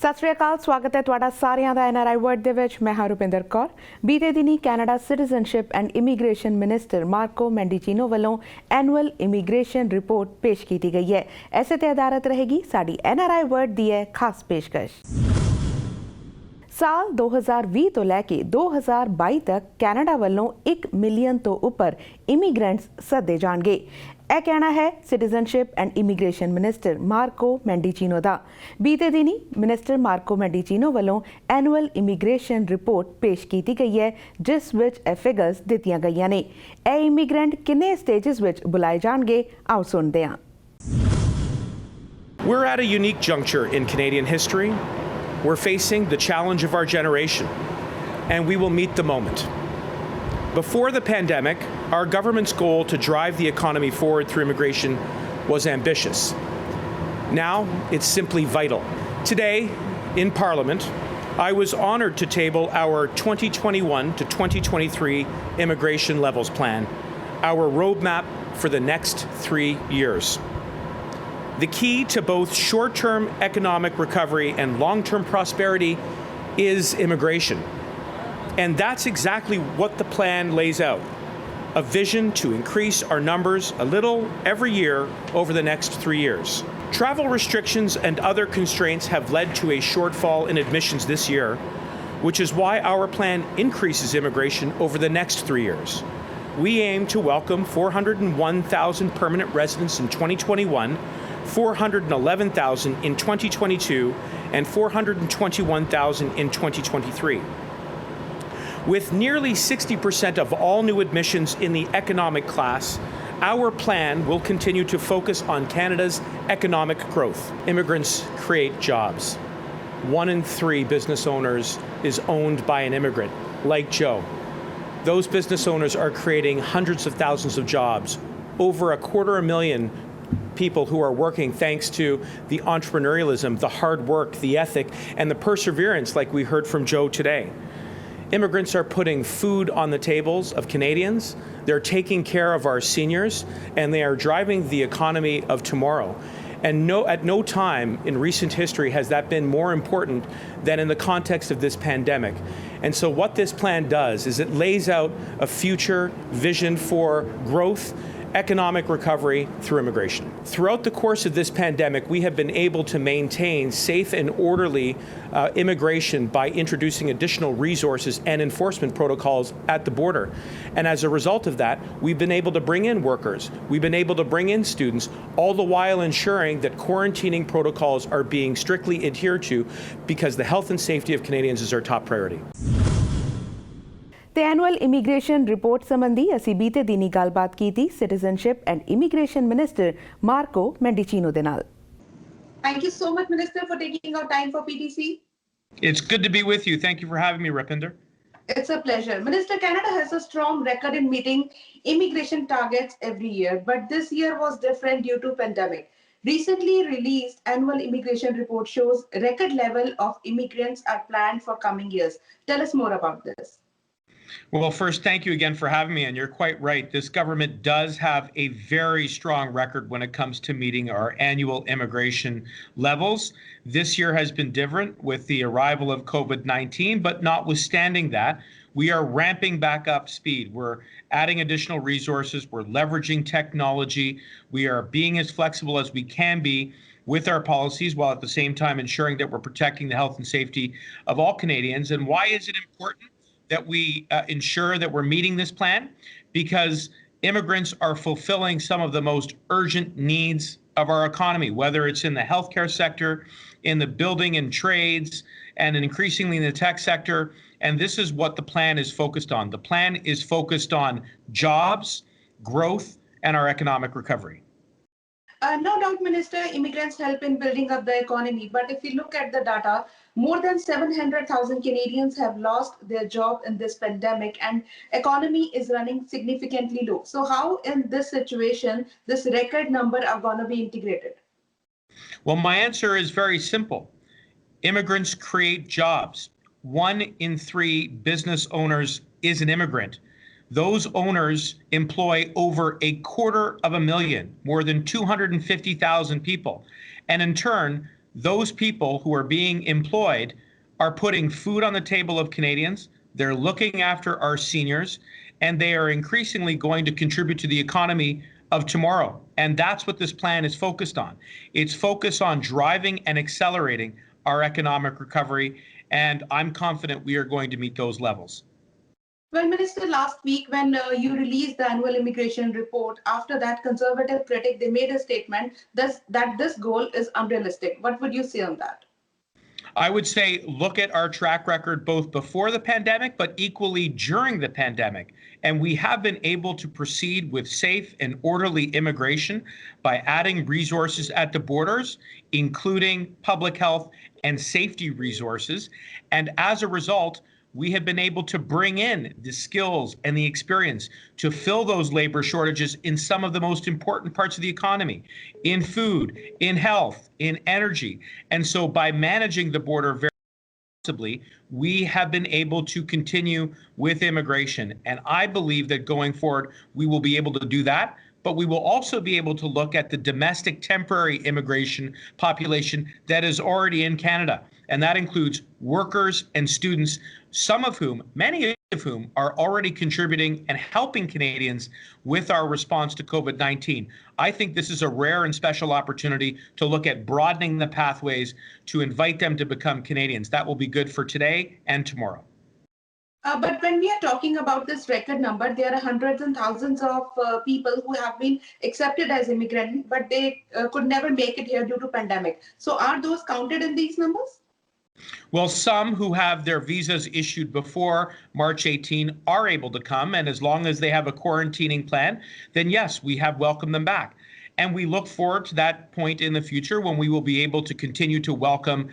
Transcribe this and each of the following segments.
ਸਤਿ ਸ਼੍ਰੀ ਅਕਾਲ, ਸਵਾਗਤ ਹੈ ਤੁਹਾਡਾ ਸਾਰਿਆਂ ਦਾ ਐਨਆਰਆਈ ਵਰਡ ਦੇ ਵਿੱਚ। ਮੈਂ ਹਾਂ ਰੁਪਿੰਦਰ ਕੌਰ। ਬੀਤੇ ਦਿਨੀ Canada citizenship and immigration minister Marco Mendicino ਵੱਲੋਂ ਐਨੂਅਲ ਇਮੀਗ੍ਰੇਸ਼ਨ ਰਿਪੋਰਟ ਪੇਸ਼ ਕੀਤੀ ਗਈ ਹੈ। ਇਸੇ ਤੇ ਆਧਾਰਿਤ ਰਹੇਗੀ ਸਾਡੀ ਐਨਆਰਆਈ ਵਰਡ ਦੀ ਇਹ ਖਾਸ ਪੇਸ਼ਕਸ਼। ਸਾਲ 2020 ਤੋਂ ਲੈ ਕੇ 2022 ਤੱਕ ਕੈਨੇਡਾ ਵੱਲੋਂ 1 ਮਿਲੀਅਨ ਤੋਂ ਉੱਪਰ ਇਮੀਗ੍ਰੈਂਟਸ ਸੱਦੇ ਜਾਣਗੇ। ਇਹ ਕਹਿਣਾ ਹੈ citizenship and immigration minister Marco ਮੈਂਡੀਚੀਨੋ ਦਾ। ਬੀਤੇ ਦਿਨੀ ਮਿਨਿਸਟਰ ਮਾਰਕੋ ਮੈਂਡੀਚੀਨੋ ਵੱਲੋਂ ਐਨੂਅਲ ਇਮੀਗ੍ਰੇਸ਼ਨ ਰਿਪੋਰਟ ਪੇਸ਼ ਕੀਤੀ ਗਈ ਹੈ, ਜਿਸ ਵਿੱਚ ਇਹ ਫਿਗਰਸ ਦਿੱਤੀਆਂ ਗਈਆਂ ਨੇ। ਇਹ ਇਮੀਗ੍ਰੈਂਟ ਕਿੰਨੇ ਸਟੇਜਸ ਵਿੱਚ ਬੁਲਾਏ ਜਾਣਗੇ, ਆਓ ਸੁਣਦੇ ਹਾਂ। We're at a unique juncture in Canadian history. We're facing the challenge of our generation, and we will meet the moment. Before the pandemic, our government's goal to drive the economy forward through immigration was ambitious. Now, it's simply vital. Today, in Parliament, I was honoured to table our 2021 to 2023 Immigration Levels Plan, our roadmap for the next 3 years. The key to both short-term economic recovery and long-term prosperity is immigration. And that's exactly what the plan lays out. A vision to increase our numbers a little every year over the next 3 years. Travel restrictions and other constraints have led to a shortfall in admissions this year, which is why our plan increases immigration over the next 3 years. We aim to welcome 401,000 permanent residents in 2021, 411,000 in 2022, and 421,000 in 2023. With nearly 60% of all new admissions in the economic class, our plan will continue to focus on Canada's economic growth. Immigrants create jobs. 1 in 3 business owners is owned by an immigrant, like Joe. Those business owners are creating hundreds of thousands of jobs, over 250,000 people who are working thanks to the entrepreneurialism, the hard work, the ethic, and the perseverance like we heard from Joe today. Immigrants are putting food on the tables of Canadians, they're taking care of our seniors, and they are driving the economy of tomorrow. And at no time in recent history has that been more important than in the context of this pandemic. And so what this plan does is it lays out a future vision for growth, economic recovery through immigration. Throughout the course of this pandemic, we have been able to maintain safe and orderly immigration by introducing additional resources and enforcement protocols at the border. And as a result of that, we've been able to bring in workers, we've been able to bring in students, all the while ensuring that quarantining protocols are being strictly adhered to, because the health and safety of Canadians is our top priority. ਤੇ annual immigration report ਸੰਬੰਧੀ ਅਸੀਂ ਬੀਤੇ ਦਿਨੀ ਗੱਲਬਾਤ ਕੀਤੀ citizenship and immigration minister Marco ਮੈਂਡੀਚੀਨੋ ਦੇ ਨਾਲ। Thank you so much, Minister, for taking out time for PTC. It's good to be with you. Thank you for having me, Rupinder. It's a pleasure. Minister, Canada has a strong record in meeting immigration targets every year, but this year was different due to pandemic. Recently released annual immigration report shows record level of immigrants are planned for coming years. Tell us more about this. Well, first, thank you again for having me. And you're quite right. This government does have a very strong record when it comes to meeting our annual immigration levels. This year has been different with the arrival of COVID-19, but notwithstanding that, we are ramping back up speed. We're adding additional resources. We're leveraging technology. We are being as flexible as we can be with our policies, while at the same time ensuring that we're protecting the health and safety of all Canadians. And why is it important that we ensure that we're meeting this plan? Because immigrants are fulfilling some of the most urgent needs of our economy, whether it's in the healthcare sector, in the building and trades, and increasingly in the tech sector. And this is what the plan is focused on. The plan is focused on jobs, growth, and our economic recovery. No doubt, Minister, immigrants help in building up the economy. But if you look at the data, more than 700,000 Canadians have lost their job in this pandemic, and economy is running significantly low. So how in this situation, this record number are going to be integrated? Well, my answer is very simple. Immigrants create jobs. 1 in 3 business owners is an immigrant. Those owners employ over 250,000, more than 250,000 people. And in turn, those people who are being employed are putting food on the table of Canadians. They're looking after our seniors, and they are increasingly going to contribute to the economy of tomorrow. And that's what this plan is focused on. It's focused on driving and accelerating our economic recovery, and I'm confident we are going to meet those levels. Well, Minister, last week when you released the annual immigration report, after that, conservative critic, they made a statement that this goal is unrealistic. What would you say on that? I would say look at our track record both before the pandemic, but equally during the pandemic. And we have been able to proceed with safe and orderly immigration by adding resources at the borders, including public health and safety resources. And as a result, we have been able to bring in the skills and the experience to fill those labor shortages in some of the most important parts of the economy, in food, in health, in energy. And so by managing the border very responsibly, we have been able to continue with immigration. And I believe that going forward, we will be able to do that. But we will also be able to look at the domestic temporary immigration population that is already in Canada. And that includes workers and students, some of whom, many of whom, are already contributing and helping Canadians with our response to COVID-19. I think this is a rare and special opportunity to look at broadening the pathways to invite them to become Canadians. That will be good for today and tomorrow. But when we are talking about this record number, there are hundreds and thousands of people who have been accepted as immigrants, but they could never make it here due to pandemic. So are those counted in these numbers? Well, some who have their visas issued before March 18 are able to come, and as long as they have a quarantining plan, then yes, we have welcomed them back. And we look forward to that point in the future when we will be able to continue to welcome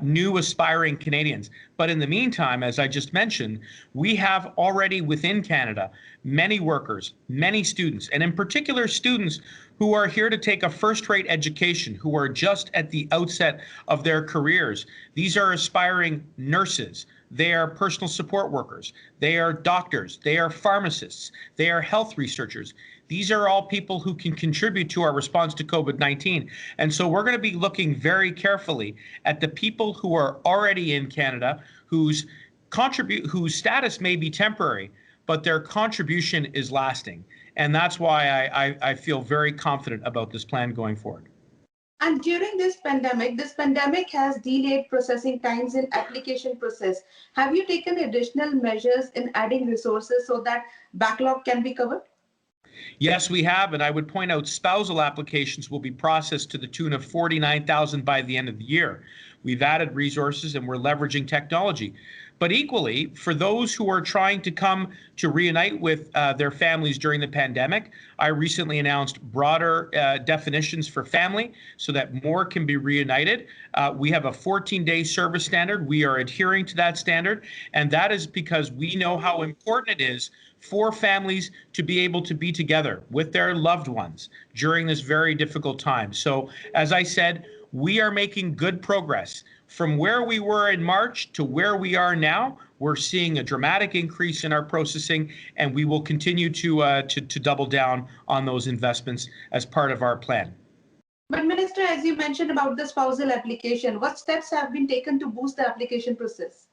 new aspiring Canadians. But in the meantime, as I just mentioned, we have already within Canada many workers, many students, and in particular students who are here to take a first-rate education, who are just at the outset of their careers. These are aspiring nurses. They are personal support workers. They are doctors. They are pharmacists. They are health researchers. These are all people who can contribute to our response to COVID-19. And so we're going to be looking very carefully at the people who are already in Canada, whose status may be temporary, but their contribution is lasting. And that's why I feel very confident about this plan going forward. And during this pandemic has delayed processing times in application process. Have you taken additional measures in adding resources so that backlog can be covered? Yes, we have, and I would point out spousal applications will be processed to the tune of 49,000 by the end of the year. We've added resources and we're leveraging technology. But equally, for those who are trying to come to reunite with their families during the pandemic, I recently announced broader definitions for family so that more can be reunited. We have a 14-day service standard. We are adhering to that standard, and that is because we know how important it is for families to be able to be together with their loved ones during this very difficult time. So, as I said, we are making good progress. From where we were in March to where we are now, we're seeing a dramatic increase in our processing, and we will continue to double down on those investments as part of our plan. But Minister, as you mentioned about the spousal application, what steps have been taken to boost the application process?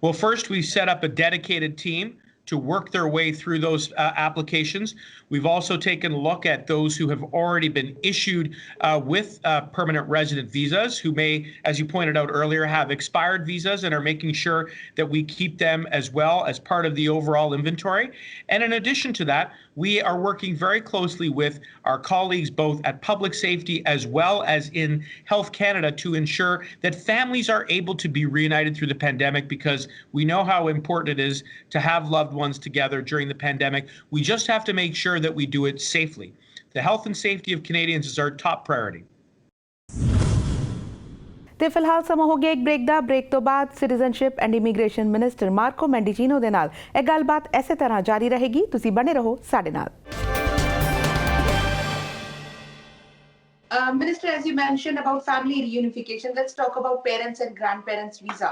Well, first, we set up a dedicated team to work their way through those applications. We've also taken a look at those who have already been issued with permanent resident visas, who may, as you pointed out earlier, have expired visas, and are making sure that we keep them as well as part of the overall inventory. And in addition to that, we are working very closely with our colleagues both at Public Safety as well as in Health Canada to ensure that families are able to be reunited through the pandemic, because we know how important it is to have loved ones together during the pandemic. We just have to make sure that we do it safely. The health and safety of Canadians is our top priority. ਤੇ ਫਿਲਹਾਲ ਸਮਾਂ ਹੋ ਗਿਆ ਇੱਕ break ਦਾ। Break ਤੋਂ ਬਾਅਦ citizenship and immigration minister Marco ਮੈਂਡੀਚੀਨੋ ਦੇ ਨਾਲ ਇਹ ਗੱਲਬਾਤ ਐਸੇ ਤਰ੍ਹਾਂ ਜਾਰੀ ਰਹੇਗੀ। ਤੁਸੀਂ ਬਣੇ ਰਹੋ ਸਾਡੇ ਨਾਲ। Minister, as you mentioned about family reunification, let's talk about parents and grandparents visa.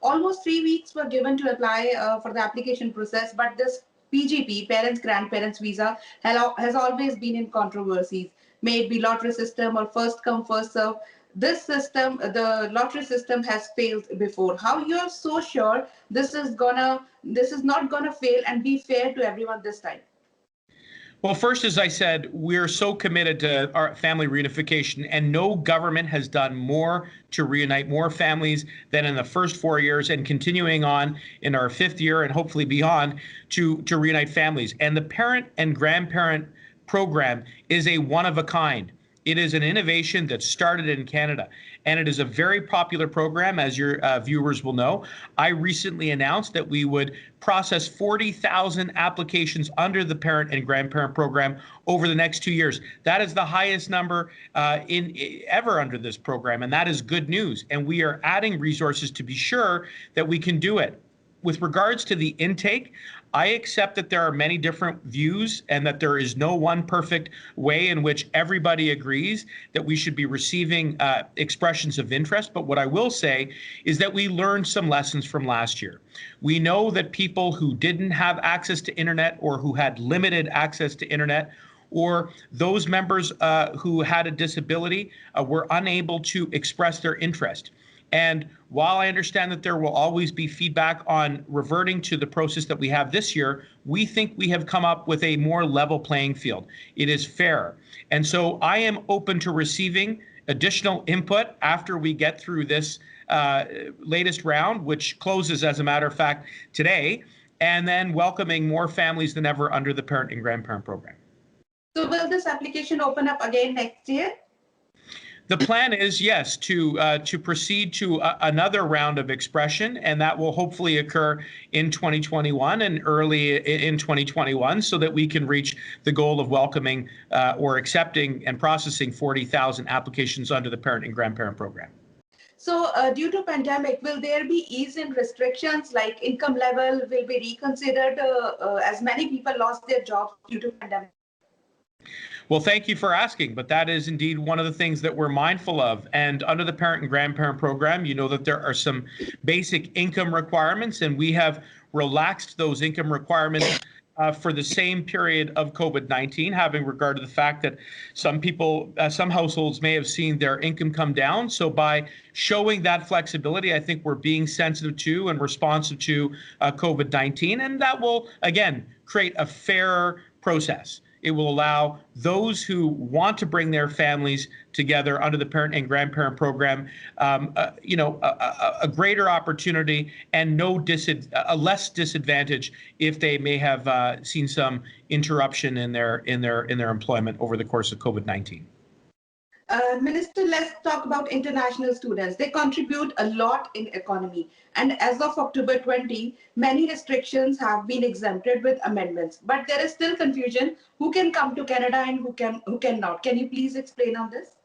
Almost 3 weeks were given to apply for the application process, but this PGP, parents grandparents visa, has always been in controversies. May it be lottery system or first come first serve. this system, the lottery system, has failed before. How you are so sure this is not gonna fail and be fair to everyone this time? Well, first, as I said, we're so committed to our family reunification, and no government has done more to reunite more families than in the first 4 years, and continuing on in our 5th year and hopefully beyond to reunite families. And the parent and grandparent program is a one of a kind. It is an innovation that started in Canada, and it is a very popular program, as your viewers will know. I recently announced that we would process 40,000 applications under the parent and grandparent program over the next 2 years. That is the highest number ever under this program, and that is good news. And we are adding resources to be sure that we can do it. With regards to the intake, I accept that there are many different views and that there is no one perfect way in which everybody agrees that we should be receiving expressions of interest. But what I will say is that we learned some lessons from last year. We know that people who didn't have access to internet or who had limited access to internet, or those members who had a disability were unable to express their interest. And while I understand that there will always be feedback on reverting to the process that we have this year, we think we have come up with a more level playing field. It is fair. And so I am open to receiving additional input after we get through this latest round, which closes, as a matter of fact, today, and then welcoming more families than ever under the parent and grandparent program. So will this application open up again next year? The plan is, yes, to proceed to another round of expression, and that will hopefully occur in 2021 and early in 2021, so that we can reach the goal of welcoming or accepting and processing 40,000 applications under the parent and grandparent program. So due to pandemic, will there be ease in restrictions, like income level will be reconsidered as many people lost their jobs due to pandemic? Well, thank you for asking, but that is indeed one of the things that we're mindful of. And under the parent and grandparent program, you know that there are some basic income requirements, and we have relaxed those income requirements for the same period of COVID-19, having regard to the fact that some people, some households may have seen their income come down. So by showing that flexibility, I think we're being sensitive to and responsive to COVID-19, and that will, again, create a fairer process. It will allow those who want to bring their families together under the parent and grandparent program, a greater opportunity and a less disadvantage if they may have seen some interruption in their employment over the course of COVID-19. Minister, let's talk about international students. They contribute a lot in economy. And as of October 20, many restrictions have been exempted with amendments. But there is still confusion who can come to Canada and who cannot. Can you please explain on this?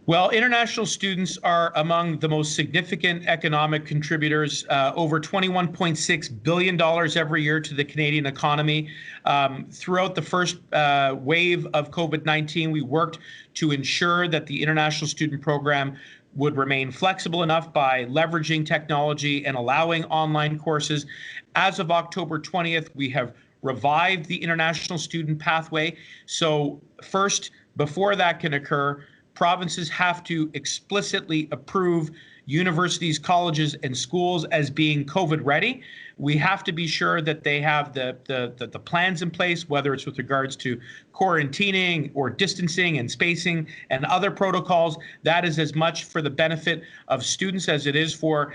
Well, international students are among the most significant economic contributors, over $21.6 billion every year to the Canadian economy. Throughout the first wave of COVID-19, we worked to ensure that the international student program would remain flexible enough by leveraging technology and allowing online courses. As of October 20th, we have revived the international student pathway. So first, before that can occur, provinces have to explicitly approve universities, colleges, and schools as being COVID ready. We have to be sure that they have the plans in place, whether it's with regards to quarantining or distancing and spacing and other protocols. That is as much for the benefit of students as it is for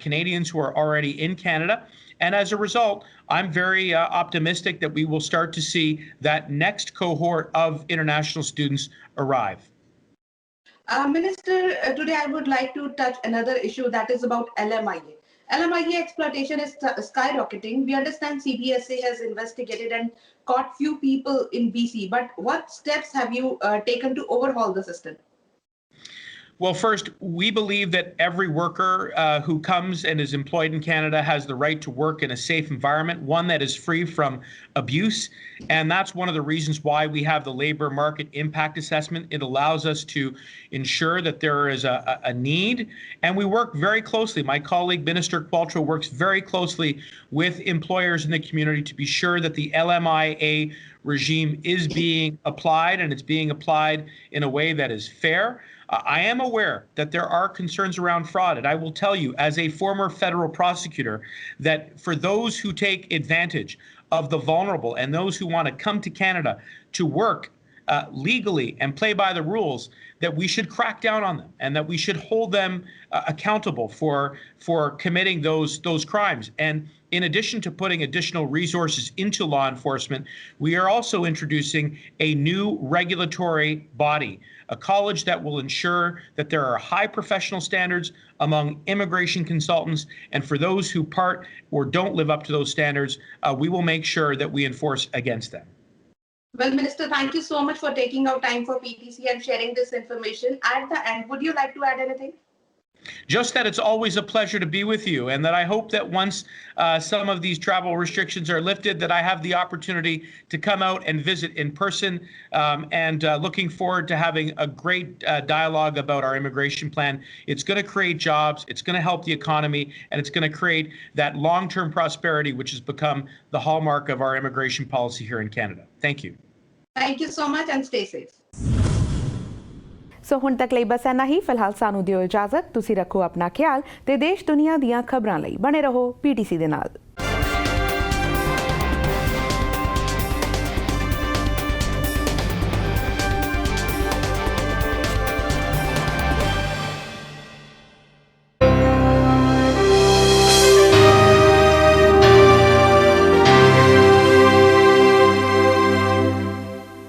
Canadians who are already in Canada. And as a result, I'm very optimistic that we will start to see that next cohort of international students arrive. Minister, today I would like to touch another issue, that is about LMIA. LMIA exploitation is skyrocketing. We understand CBSA has investigated and caught few people in BC, but what steps have you taken to overhaul the system? Well, first, we believe that every worker who comes and is employed in Canada has the right to work in a safe environment, one that is free from abuse. And that's one of the reasons why we have the labor market impact assessment. It allows us to ensure that there is a need. And we work very closely. My colleague, Minister Qualtrough, works very closely with employers in the community to be sure that the LMIA regime is being applied, and it's being applied in a way that is fair. I am aware that there are concerns around fraud, and I will tell you, as a former federal prosecutor, that for those who take advantage of the vulnerable and those who want to come to Canada to work legally and play by the rules, that we should crack down on them and that we should hold them accountable for committing those crimes. And in addition to putting additional resources into law enforcement, we are also introducing a new regulatory body, a college that will ensure that there are high professional standards among immigration consultants. And for those who part or don't live up to those standards, we will make sure that we enforce against them. Well, Minister, thank you so much for taking out time for PTC and sharing this information. At the end, would you like to add anything? Just that it's always a pleasure to be with you, and that I hope that once some of these travel restrictions are lifted, that I have the opportunity to come out and visit in person, and looking forward to having a great dialogue about our immigration plan. It's going to create jobs, it's going to help the economy, and it's going to create that long-term prosperity, which has become the hallmark of our immigration policy here in Canada. Thank you. Thank you so much and stay safe. ਸੋ ਹੁਣ ਤੱਕ ਲਈ ਬਸ ਇੰਨਾ ਹੀ। ਫਿਲਹਾਲ ਸਾਨੂੰ ਦਿਓ ਇਜਾਜ਼ਤ। ਤੁਸੀਂ ਰੱਖੋ ਆਪਣਾ ਖਿਆਲ ਤੇ ਦੇਸ਼ ਦੁਨੀਆ ਦੀਆਂ ਖਬਰਾਂ ਲਈ ਬਣੇ ਰਹੋ PTC ਦੇ ਨਾਲ।